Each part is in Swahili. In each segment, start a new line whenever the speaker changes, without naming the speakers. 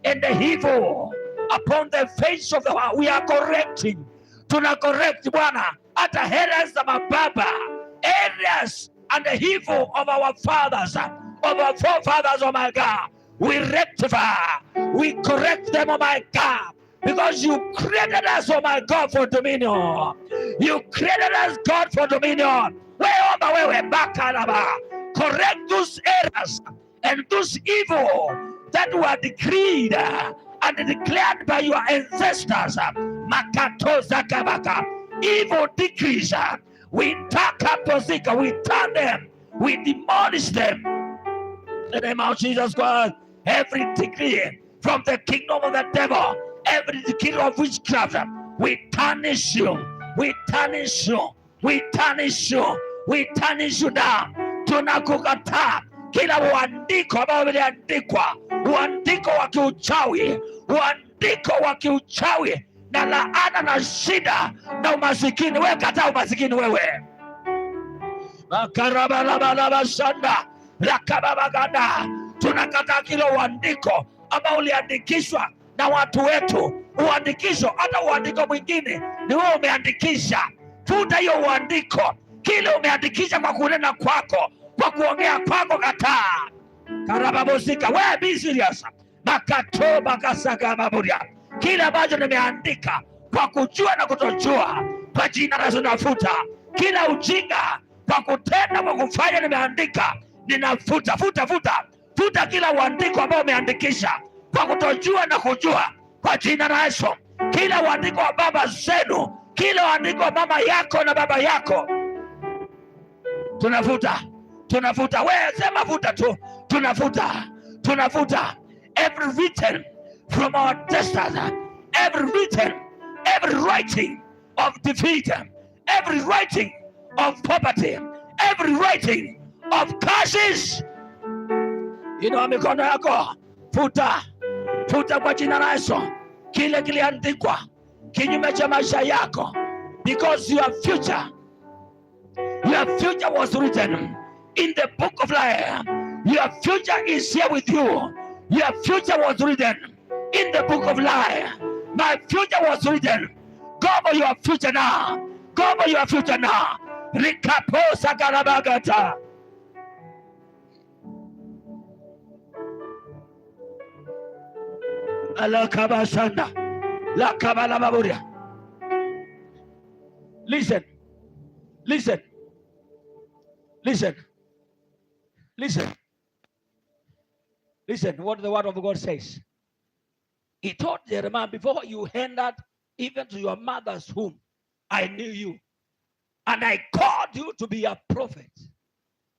and the evil upon the face of the world. We are correcting. Tuna correct Bwana hata areas za mababa, areas and the evil of our fathers, of our forefathers, oh my God. We rectify, we correct them, oh my God, because you created us, oh my God, for dominion. You created us, God, for dominion. Correct those errors and those evil that were decreed and declared by your ancestors. Evil decrees, we turn them, we demolish them. In the name of Jesus Christ, every decree from the kingdom of the devil, every decree of witchcraft, we tarnish you, we tarnish you, we tarnish you, we tarnish you down. Tunakukataa kila uandiko ambao umeandikwa, uandiko wa kiuchawi, uandiko wa kiuchawi na laana na shida na umasikini. Wewe kataa umasikini wewe. Makarabalabashanda lakababagada, tunakataa kila uandiko ambao uliandikishwa na watu wetu. Uandikisho, hata uandiko mwingine ni wewe umeandikisha. Futa hiyo uandiko. Kile umeandikisha kwa kunena kwako, kwa kuongea kwako, kataa. Karababosika, wewe be serious. Makatoba kasaka maburia. Kile ambacho nimeandika kwa kujua na kutojua, kwa jina la Yesu nafuta. Kila ujinga kwa kutenda, kwa kufanya, nimeandika, ninafuta. Futa kila uandiko ambao umeandikisha kwa kutojua na kujua, kwa jina la Yesu. Kila uandiko wa baba zenu, kila uandiko wa mama yako na baba yako, tunafuta. Wewe sema futa tu. Tunafuta every written from our ancestors, every writing of defeat, every writing of poverty, every writing of curses. Inua mikono yako, futa kwa jina la Yesu kile kiliandikwa kinyume cha maisha yako, because your future was written in the book of life. Your future is here with you. Your future was written in the book of life. My future was written. Go for your future now. Go for your future now. Rikaposa karabagata. Alakabashanda. Lakabalababuria. Listen. Listen what the word of God says. He told Jeremiah, before you entered even to your mother's womb, I knew you. And I called you to be a prophet.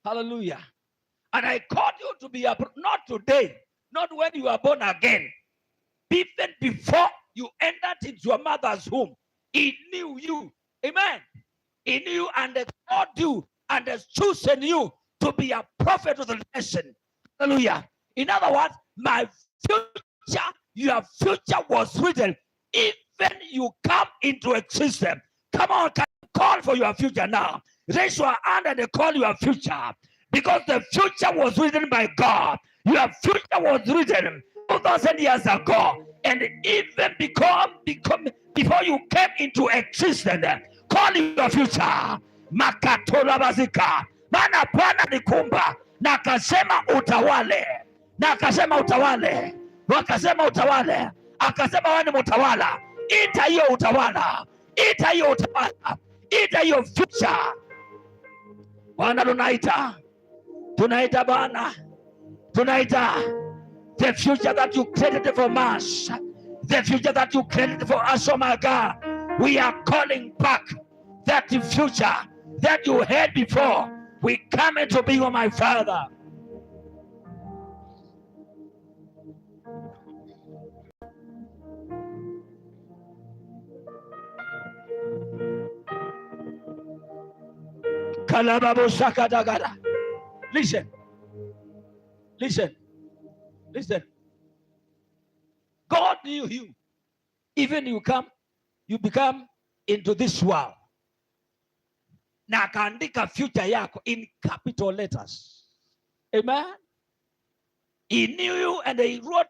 Hallelujah. And I called you to be a prophet. Not today. Not when you are born again. Even before you entered into your mother's womb, he knew you. Amen. He knew and they called you and has chosen you to be a prophet of the nation. Hallelujah. In other words, my future, your future was written even you come into existence. Come on, can you call for your future now? Raise your hand and call your future, because the future was written by God. Your future was written 2,000 years ago, and even before you came into existence, call your future. Makatola bazika. Maana Bwana nikumba na akasema utawale. Wakasema utawale. Akasema wewe ni mtawala. Ita hiyo utawala. Ita hiyo future. Bwana tunaita Bwana. Tunaita the future that you created for us. The future that you created for us, oh my God. We are calling back that future that you had before. We come into being, oh my Father. Listen. God knew you. Even you become into this world. Na akaandika future yako in capital letters. Amen. He knew you and he wrote